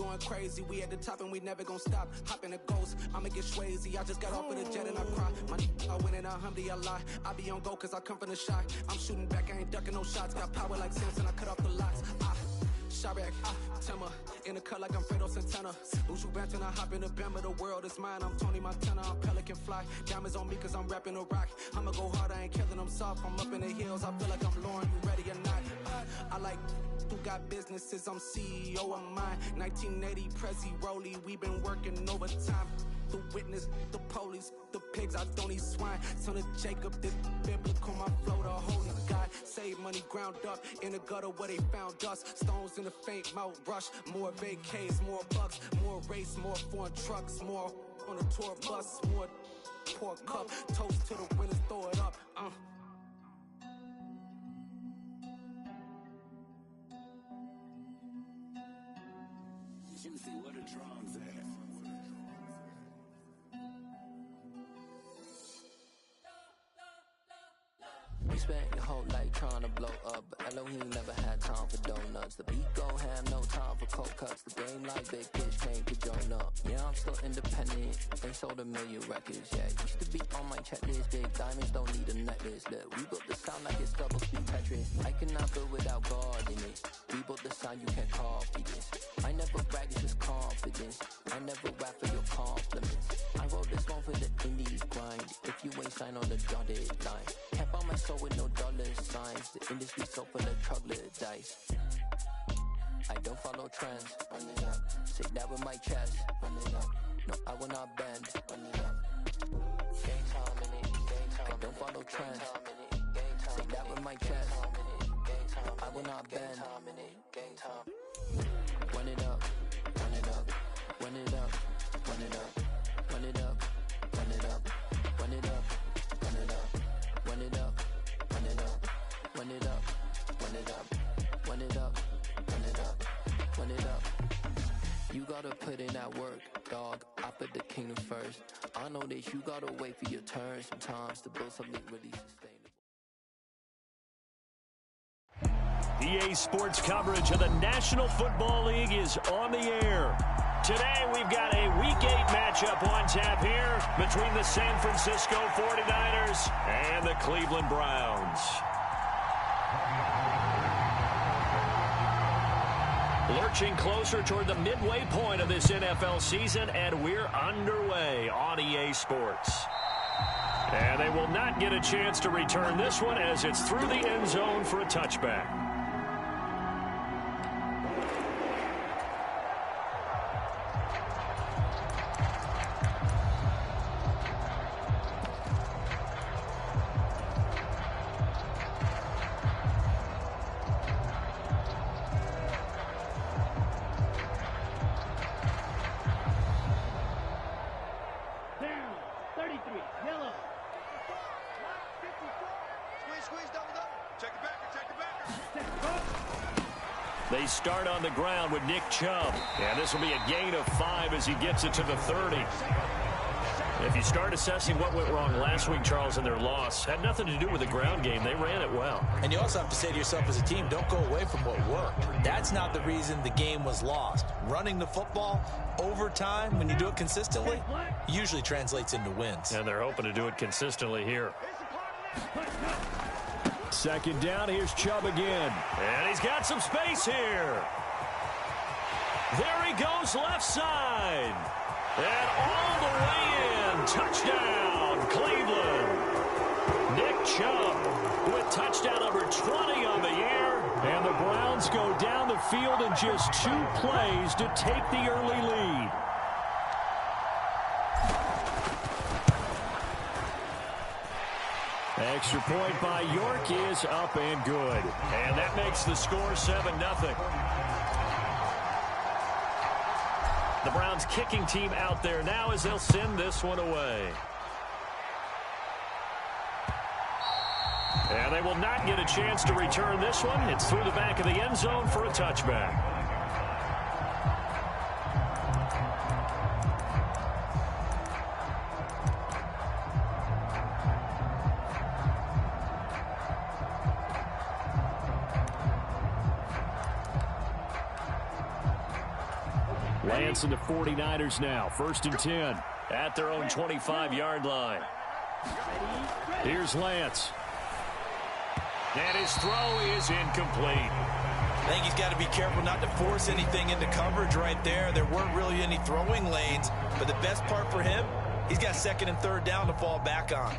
going crazy. We at the top and we never gonna stop. Hop in a ghost, I'ma get swayzy. I just got off of the jet and I cry. I win in a Humvee, I lie. I be on go cause I come from the shot. I'm shooting back, I ain't ducking no shots. Got power like Samson, I cut off the lots. Sharek, Timmer, in the cut like I'm Fredo Santana. Lose you bent and I hop in the Bama, the world is mine. I'm Tony Montana, I'm Pelican Fly. Diamonds on me cause I'm rapping a rock. I'ma go hard, I ain't killing them soft. I'm up in the hills, I feel like I'm Lauren, you ready or not? I like who got businesses, I'm CEO of mine. 1980 Prezi Rolly, we been working overtime. The witness, the police, the pigs, I don't eat swine. Son of Jacob, this biblical, my flow, the holy God. Save money ground up in the gutter where they found dust. Stones in the faint mouth rush. More vacays, more bucks, more race, more foreign trucks, more on a tour bus, more pour cup. Toast to the winners, throw it up. Juicy, what a drums at? We spent your whole life trying to blow up, but Elohim never had time for donuts. The beat go ham, no time for cold cuts. The game like Big Pitch came to join up. Yeah, I'm still independent. They sold 1 million records. Yeah, used to be on my checklist. Big diamonds don't need a necklace. Look, we built the sound like it's double speed Tetris. I cannot build without God in it. We built the sound, you can't copy this. I never brag, it's just confidence. I never rap for your compliments. I wrote this one for the indies grind. If you ain't signed on the dotted line, can't buy my soul with no dollar signs. The industry so full of troglodytes. I don't follow trends. Run it up. Say that with my chest. Run it up. No, I will not bend. Run it up. Game time in it. Game time. I don't follow trends. Say that with my chest. I will not bend. Game time. Run it up. Run it up. Run it up. Run it up. Run it up. Run it up. Run it up. Run it up. Run it up. Run it up. Run it up. Run it up. Run it up. Run it up. Run it up. You gotta put in that work, dog. I put the kingdom first. I know that you gotta wait for your turn sometimes to build something really sustainable. EA Sports coverage of the National Football League is on the air. Today we've got a Week 8 matchup on tap here between the San Francisco 49ers and the Cleveland Browns. Lurching closer toward the midway point of this NFL season, and we're underway on EA Sports. And they will not get a chance to return this one as it's through the end zone for a touchback. They start on the ground with Nick Chubb. And this will be a gain of 5 as he gets it to the 30. If you start assessing what went wrong last week, Charles, in their loss, had nothing to do with the ground game. They ran it well. And you also have to say to yourself as a team, don't go away from what worked. That's not the reason the game was lost. Running the football over time, when you do it consistently, usually translates into wins. And they're hoping to do it consistently here. Second down, here's Chubb again. And he's got some space here. There he goes left side. And all the way in. Touchdown, Cleveland. Nick Chubb with touchdown number 20 on the year. And the Browns go down the field in just 2 plays to take the early lead. Extra point by York is up and good. And that makes the score 7-0. The Browns kicking team out there now as they'll send this one away. And they will not get a chance to return this one. It's through the back of the end zone for a touchback. Lance and the 49ers now. 1st and 10 at their own 25-yard line. Here's Lance. And his throw is incomplete. I think he's got to be careful not to force anything into coverage right there. There weren't really any throwing lanes, but the best part for him, he's got 2nd and 3rd down to fall back on.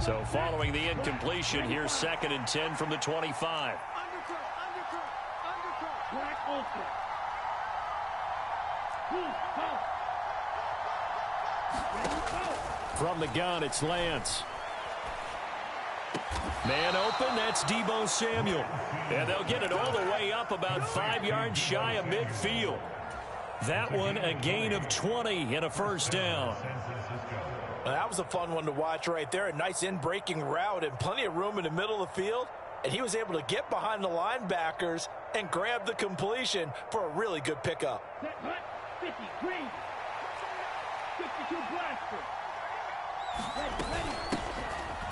So following the incompletion, here's 2nd and 10 from the 25. From the gun, it's Lance. Man open, that's Deebo Samuel. And they'll get it all the way up about 5 yards shy of midfield. That one a gain of 20 and a 1st down. That was a fun one to watch right there. A nice in-breaking route and plenty of room in the middle of the field. And he was able to get behind the linebackers and grab the completion for a really good pickup. 50, green. 52 blaster. Ready.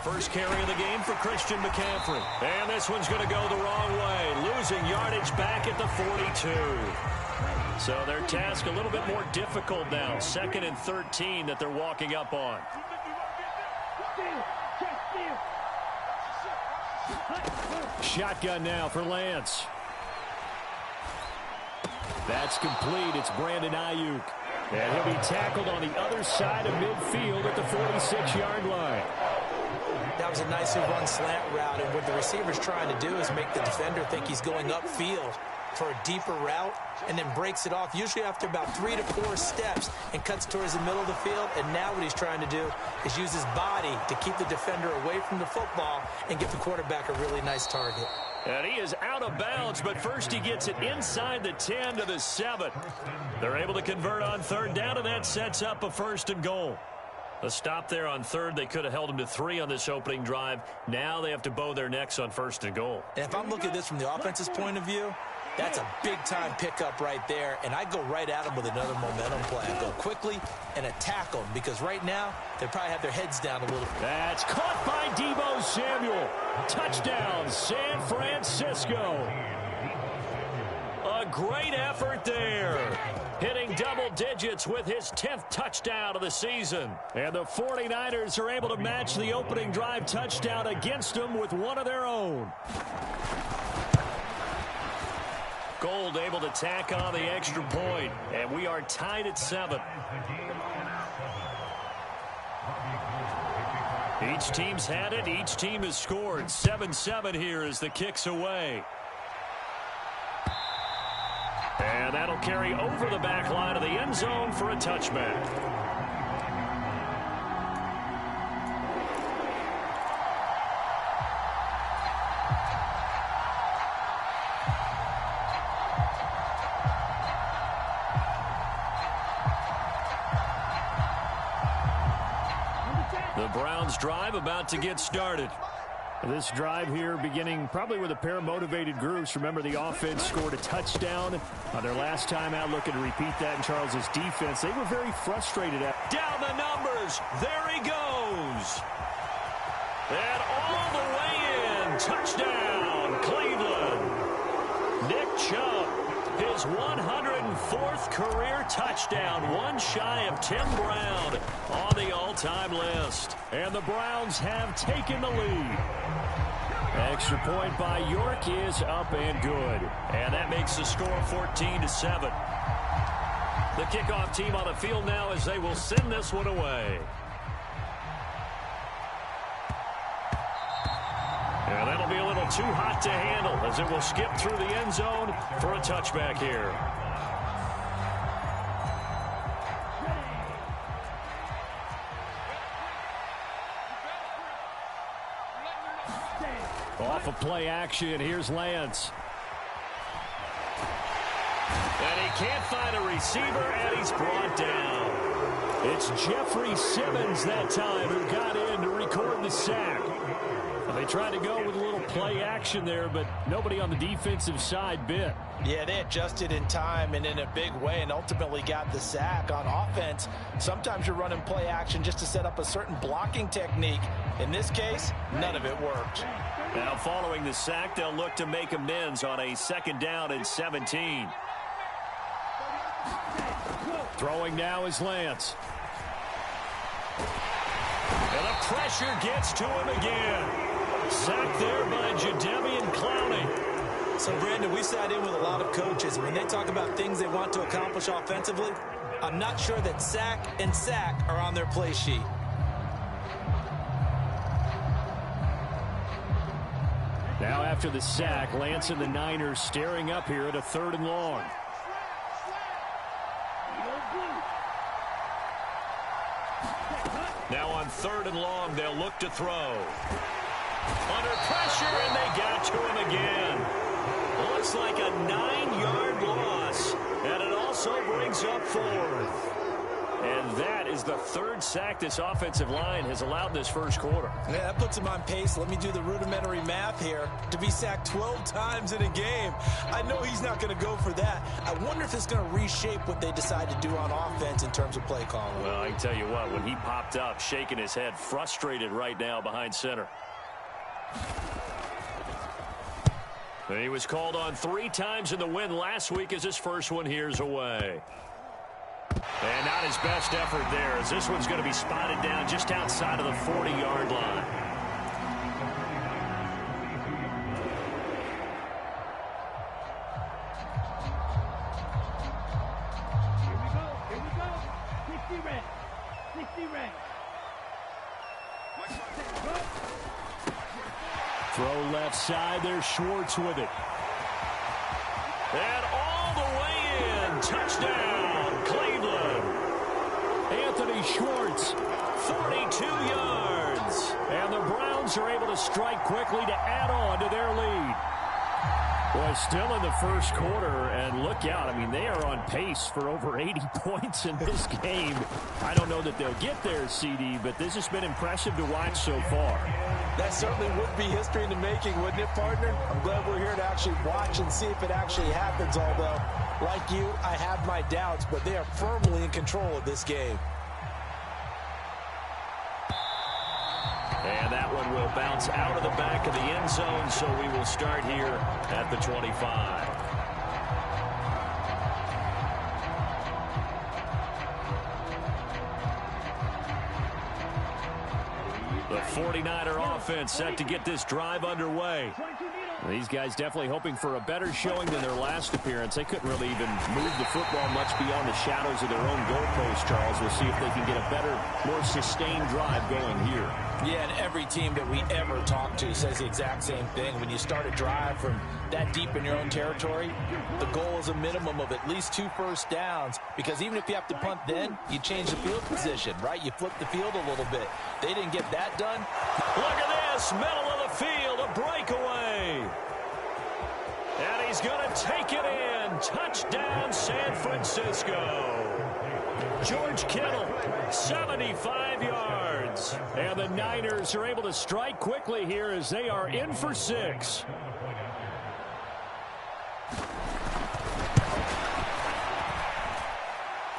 First carry of the game for Christian McCaffrey. And this one's going to go the wrong way. Losing yardage back at the 42. So their task a little bit more difficult now. 2nd and 13 that they're walking up on. Shotgun now for Lance. That's complete. It's Brandon Ayuk. And he'll be tackled on the other side of midfield at the 46-yard line. That was a nicely run slant route, and what the receiver's trying to do is make the defender think he's going upfield for a deeper route, and then breaks it off, usually after about 3 to 4 steps, and cuts towards the middle of the field. And now what he's trying to do is use his body to keep the defender away from the football and give the quarterback a really nice target. And he is out of bounds, but first he gets it inside the 10 to the 7. They're able to convert on 3rd down, and that sets up a 1st and goal. A stop there on 3rd. They could have held him to 3 on this opening drive. Now they have to bow their necks on 1st and goal. And if I'm looking at this from the offense's point of view, that's a big-time pickup right there, and I go right at him with another momentum play. I go quickly and attack them, because right now they probably have their heads down a little. That's caught by Deebo Samuel. Touchdown, San Francisco. A great effort there. Hitting double digits with his 10th touchdown of the season. And the 49ers are able to match the opening drive touchdown against them with one of their own. Gold able to tack on the extra point, and we are tied at 7. Each team's had it. Each team has scored. 7-7 here as the kick's away. And that'll carry over the back line of the end zone for a touchback. The Browns drive about to get started. This drive here beginning probably with a pair of motivated groups. Remember, the offense scored a touchdown on their last time out. Looking to repeat that in Charles's defense. They were very frustrated. Down the numbers. There he goes. And all the way in. Touchdown, Cleveland. Nick Chubb, his 104th career touchdown. One shy of Tim Brown on the all-time list. And the Browns have taken the lead. Extra point by York is up and good. And that makes the score 14-7. The kickoff team on the field now as they will send this one away. And that'll be a little too hot to handle as it will skip through the end zone for a touchback here. Off of play action, here's Lance. And he can't find a receiver, and he's brought down. It's Jeffrey Simmons that time who got in to record the sack. Well, they tried to go with a little play action there, but nobody on the defensive side bit. Yeah, they adjusted in time and in a big way and ultimately got the sack. On offense, sometimes you're running play action just to set up a certain blocking technique. In this case, none of it worked. Now following the sack, they'll look to make amends on a 2nd down and 17. Throwing now is Lance. And the pressure gets to him again. Sacked there by Jadeveon Clowney. So, Brandon, we sat in with a lot of coaches, and when they talk about things they want to accomplish offensively, I'm not sure that sack and sack are on their play sheet. Now after the sack, Lance and the Niners staring up here at a 3rd and long. Now on 3rd and long, they'll look to throw. Under pressure, and they got to him again. Looks like a 9-yard loss, and it also brings up 4th. And that is the 3rd sack this offensive line has allowed this first quarter. Yeah, that puts him on pace. Let me do the rudimentary math here. To be sacked 12 times in a game, I know he's not going to go for that. I wonder if it's going to reshape what they decide to do on offense in terms of play calling. Well, I can tell you what, when he popped up, shaking his head, frustrated right now behind center. He was called on 3 times in the win last week as his first one here's away. And not his best effort there, as this one's going to be spotted down just outside of the 40-yard line. Here we go. 60 red. 60 red. Throw left side, there's Schwartz with it. And all the way in, touchdown, Cleveland. Anthony Schwartz, 42 yards. And the Browns are able to strike quickly to add on to their lead. Boy, still in the first quarter, and look out. I mean, they are on pace for over 80 points in this game. I don't know that they'll get there, CD, but this has been impressive to watch so far. That certainly would be history in the making, wouldn't it, partner? I'm glad we're here to actually watch and see if it actually happens, although, like you, I have my doubts, but they are firmly in control of this game. And that one will bounce out of the back of the end zone, so we will start here at the 25. The 49er offense set to get this drive underway. These guys definitely hoping for a better showing than their last appearance. They couldn't really even move the football much beyond the shadows of their own goalpost, Charles. We'll see if they can get a better, more sustained drive going here. Yeah, and every team that we ever talk to says the exact same thing. When you start a drive from that deep in your own territory, the goal is a minimum of at least 2 first downs, because even if you have to punt then, you change the field position, right? You flip the field a little bit. They didn't get that done. Look at this, middle of the field, a breakaway. And he's going to take it in. Touchdown, San Francisco. George Kittle, 75 yards. And the Niners are able to strike quickly here as they are in for 6.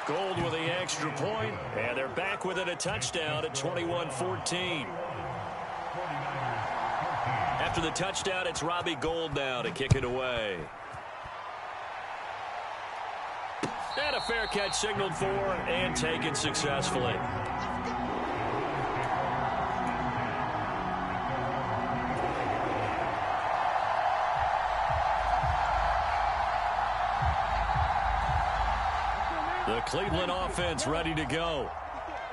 Gold with the extra point, and they're back within a touchdown at 21-14. After the touchdown, it's Robbie Gould now to kick it away. And a fair catch signaled for and taken successfully. The Cleveland offense ready to go.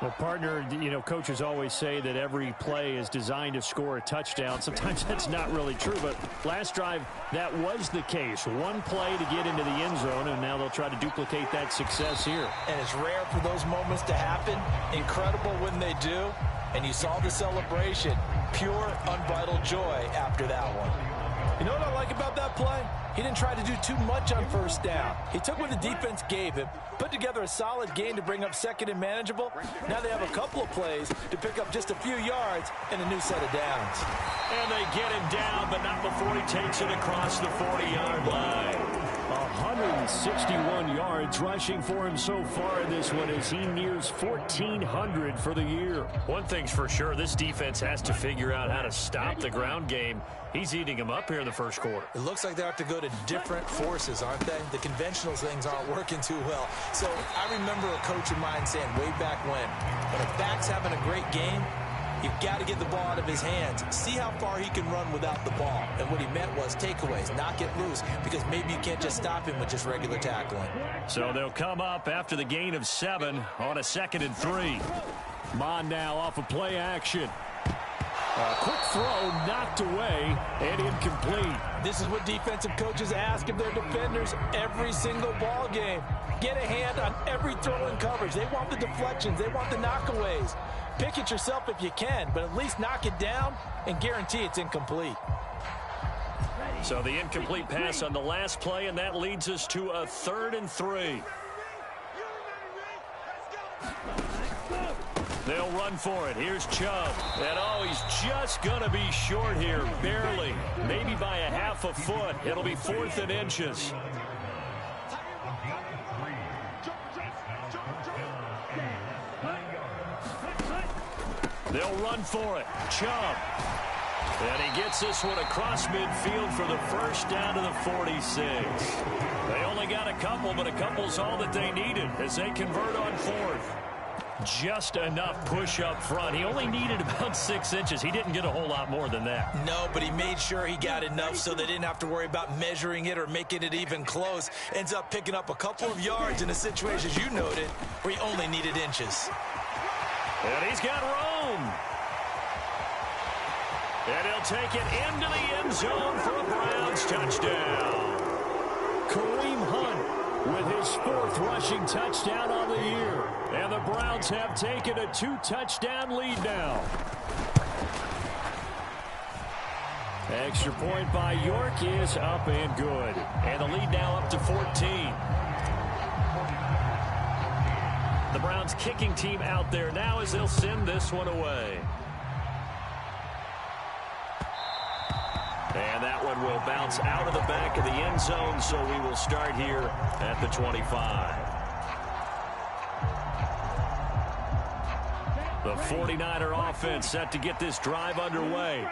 Well, partner, you know, coaches always say that every play is designed to score a touchdown. Sometimes that's not really true, but last drive, that was the case. One play to get into the end zone, and now they'll try to duplicate that success here. And it's rare for those moments to happen. Incredible when they do. And you saw the celebration. Pure, unbridled joy after that one. You know what I like about that play? He didn't try to do too much on first down. He took what the defense gave him, put together a solid game to bring up second and manageable. Now they have a couple of plays to pick up just a few yards and a new set of downs. And they get him down, but not before he takes it across the 40-yard line. 161 yards rushing for him so far in this one as he nears 1,400 for the year. One thing's for sure, this defense has to figure out how to stop the ground game. He's eating him up here in the first quarter. It looks like they have to go to different forces, aren't they? The conventional things aren't working too well. So I remember a coach of mine saying way back when a back's having a great game, you've got to get the ball out of his hands. See how far he can run without the ball. And what he meant was takeaways, knock it loose, because maybe you can't just stop him with just regular tackling. So they'll come up after the gain of 7 on a 2nd and 3. Mon now off of play action. A quick throw knocked away and incomplete. This is what defensive coaches ask of their defenders every single ball game. Get a hand on every throw in coverage. They want the deflections. They want the knockaways. Pick it yourself if you can, but at least knock it down and guarantee it's incomplete. So the incomplete pass on the last play, and that leads us to a 3rd and 3. They'll run for it. Here's Chubb. And, oh, he's just going to be short here, barely. Maybe by a half a foot. It'll be 4th and inches. They'll run for it. Chubb. And he gets this one across midfield for the first down to the 46. They only got a couple, but a couple's all that they needed as they convert on 4th. Just enough push up front. He only needed about 6 inches. He didn't get a whole lot more than that. No, but he made sure he got enough so they didn't have to worry about measuring it or making it even close. Ends up picking up a couple of yards in a situation, as you noted, where he only needed inches. And he's got room. And he'll take it into the end zone for a Browns touchdown. Kareem Hunt with his 4th rushing touchdown on the year. And the Browns have taken a 2-touchdown lead now. Extra point by York is up and good. And the lead now up to 14. The Browns kicking team out there now as they'll send this one away. And that one will bounce out of the back of the end zone, so we will start here at the 25. The 49er offense set to get this drive underway.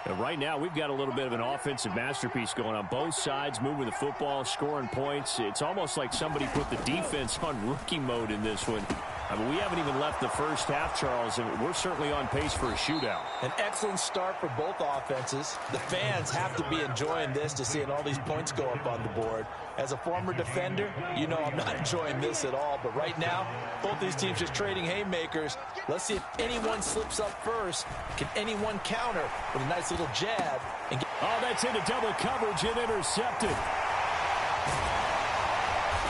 And right now, we've got a little bit of an offensive masterpiece going on both sides, moving the football, scoring points. It's almost like somebody put the defense on rookie mode in this one. I mean, we haven't even left the first half, Charles, and we're certainly on pace for a shootout. An excellent start for both offenses. The fans have to be enjoying this to seeing all these points go up on the board. As a former defender, you know I'm not enjoying this at all. But right now, both these teams just trading haymakers. Let's see if anyone slips up first. Can anyone counter with a nice little jab? And get that's into double coverage and intercepted.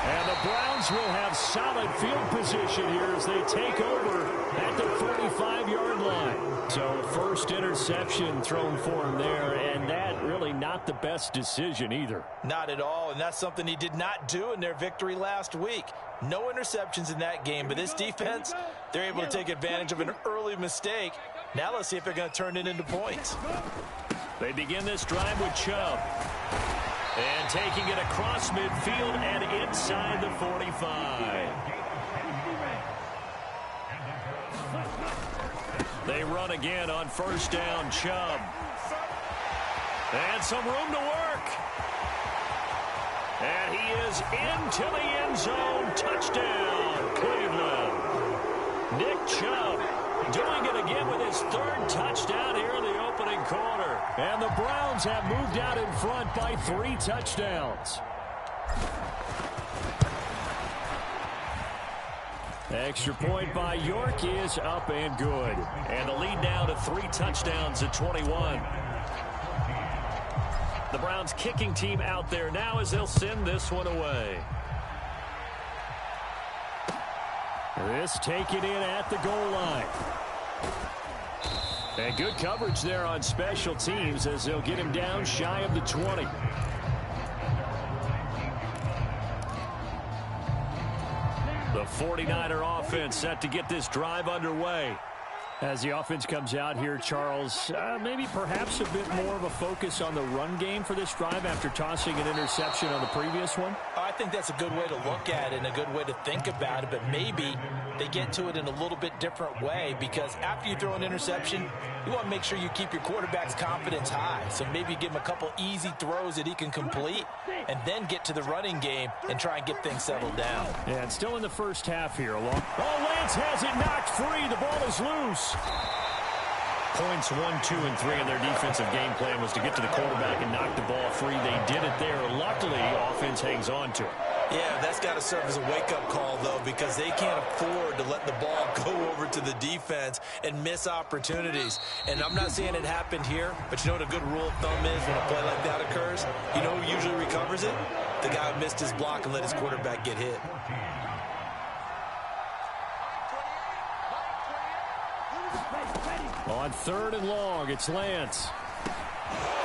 And the Browns will have solid field position here as they take over at the 45-yard line. So first interception thrown for him there, and that really not the best decision either. Not at all, and that's something he did not do in their victory last week. No interceptions in that game, but this defense, they're able to take advantage of an early mistake. Now let's see if they're going to turn it into points. They begin this drive with Chubb. And taking it across midfield and inside the 45. They run again on first down, Chubb. And some room to work. And he is into the end zone. Touchdown, Cleveland. Nick Chubb doing it again with his 3rd touchdown here in the opening quarter. And the Browns have moved out in front by 3 touchdowns. Extra point by York is up and good. And the lead now to 3 touchdowns at 21. The Browns kicking team out there now as they'll send this one away. This taken in at the goal line. And good coverage there on special teams as they'll get him down shy of the 20. The 49er offense set to get this drive underway. As the offense comes out here, Charles, maybe perhaps a bit more of a focus on the run game for this drive after tossing an interception on the previous one? I think that's a good way to look at it and a good way to think about it, but maybe they get to it in a little bit different way, because after you throw an interception, you want to make sure you keep your quarterback's confidence high. So maybe give him a couple easy throws that he can complete and then get to the running game and try and get things settled down. Yeah, and still in the first half here. Lance has it knocked free. The ball is loose. Points 1, 2, and 3 in their defensive game plan was to get to the quarterback and knock the ball free. They did it there. Luckily, offense hangs on to it. Yeah, that's got to serve as a wake-up call, though, because they can't afford to let the ball go over to the defense and miss opportunities. And I'm not saying it happened here, but you know what a good rule of thumb is when a play like that occurs? You know who usually recovers it? The guy who missed his block and let his quarterback get hit. On 3rd and long, it's Lance.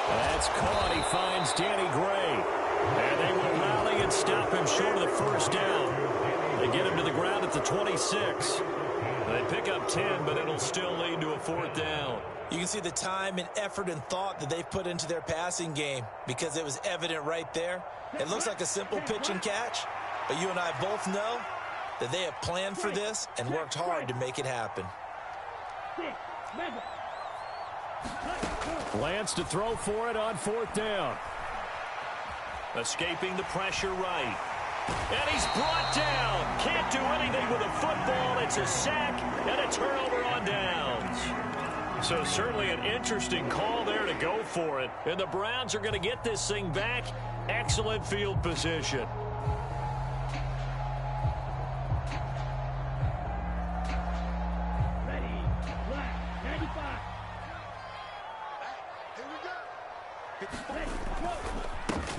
That's caught. He finds Danny Gray. And they will rally and stop him short of the first down. They get him to the ground at the 26. They pick up 10, but it'll still lead to a 4th down. You can see the time and effort and thought that they've put into their passing game, because it was evident right there. It looks like a simple pitch and catch, but you and I both know that they have planned for this and worked hard to make it happen. Lance to throw for it on 4th down. Escaping the pressure right. And he's brought down. Can't do anything with a football. It's a sack and a turnover on downs. So certainly an interesting call there to go for it. And the Browns are going to get this thing back. Excellent field position.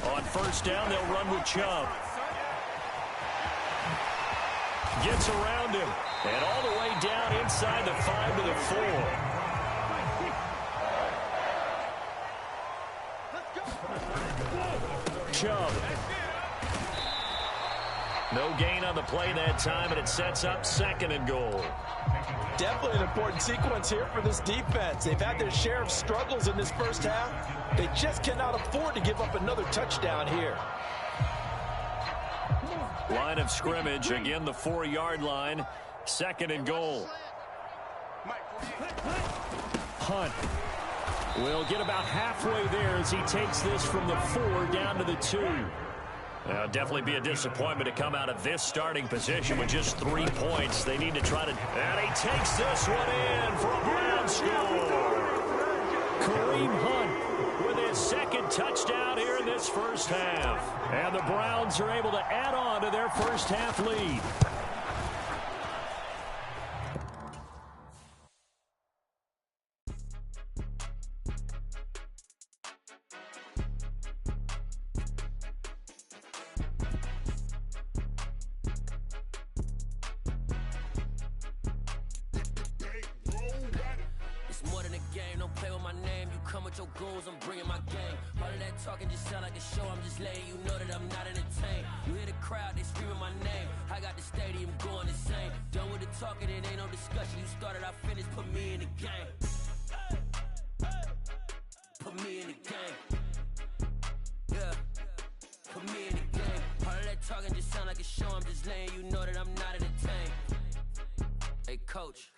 On 1st down, they'll run with Chubb. Gets around him. And all the way down inside the 5 to the 4. Chubb. No gain on the play that time, and it sets up 2nd and goal. Definitely an important sequence here for this defense. They've had their share of struggles in this first half. They just cannot afford to give up another touchdown here. Line of scrimmage, again the 4-yard line. 2nd and goal. Hunt will get about halfway there as he takes this from the 4 down to the 2. Definitely be a disappointment to come out of this starting position with just 3 points. They need to try to... And he takes this one in for a Brown score. Kareem Hunt with his 2nd touchdown here in this first half. And the Browns are able to add on to their first half lead. Your goals, I'm bringing my game. All of that talking just sound like a show. I'm just letting you know that I'm not entertained. You hear the crowd, they screaming my name. I got the stadium going insane. Done with the talking, it ain't no discussion. You started, I finished, put me in the game. Put me in the game. Yeah. Put me in the game. All of that talking just sound like a show. I'm just letting you know that I'm not entertained. Hey, coach.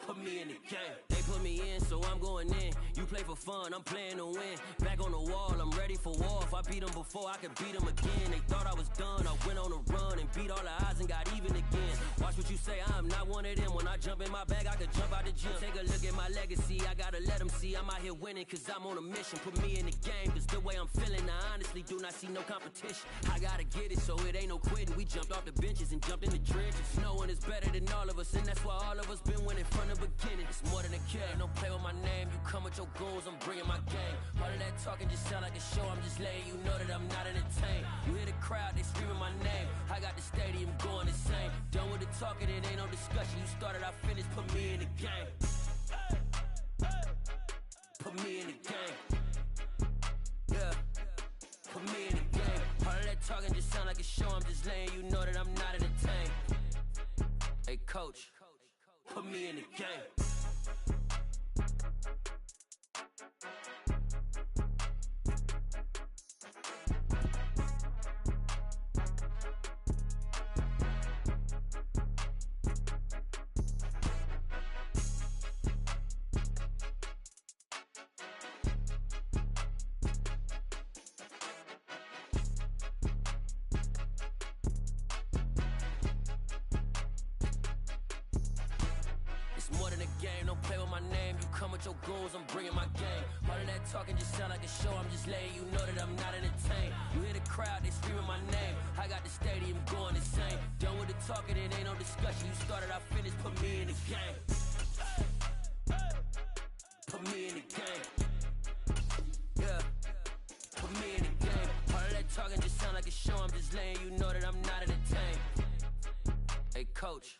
Put me in the game. They put me in, so I'm going in. You play for fun, I'm playing to win. Back on the wall, I'm ready for war. If I beat them before, I can beat them again. They thought I was done, I went on a run and beat all the odds and got even again. Watch what you say, I'm not one of them. When I jump in my bag, I could jump out the gym. Take a look at my legacy, I gotta let them see I'm out here winning, cause I'm on a mission. Put me in the game, cause the way I'm feeling, I honestly do not see no competition. I gotta get it, so it ain't no quitting. We jumped off the benches and jumped in the trenches. No one is better than all of us, and that's why all of us been winning from the beginning. It's more than a game, don't play with my name. You come with your goals, I'm bringing my game. All of that talking just sound like a show. I'm just letting you know that I'm not entertained. You hear the crowd, they screaming my name. I got the stadium going insane. Done with the talking, it ain't no discussion. You started, I finished, put me in the game. put me in the game. Yeah, put me in the game. All of that talking just sound like a show. I'm just letting you know that I'm not entertained. Hey, coach, put me in the game. It's more than a game, don't play with my name. You come with your goons, I'm bringing my game. All of that talking just sound like a show. I'm just letting you know that I'm not entertained. You hear the crowd, they screaming my name. I got the stadium going insane. Done with the talking, it ain't no discussion. You started, I finished, put me in the game. Put me in the game. Yeah, put me in the game. All of that talking just sound like a show. I'm just letting you know that I'm not entertained. Hey, coach,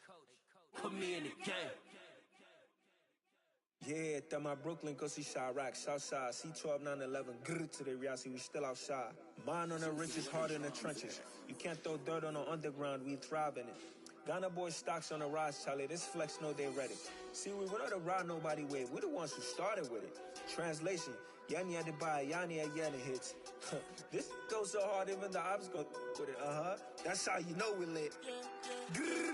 put me in the game. Yeah, that my Brooklyn, go see Chirac, Southside, C12, 911, grrr to the reality, we still outside. Mine on the riches, hard in the trenches. You can't throw dirt on the underground, we thrive in it. Ghana boys stocks on the rise, Charlie, this flex know they ready. See, we don't ride nobody with, we're the ones who started with it. Translation, Yanni had to buy, Yanni had Yanni hits. This goes so hard, even the ops go with it, That's how you know we lit. Grrr,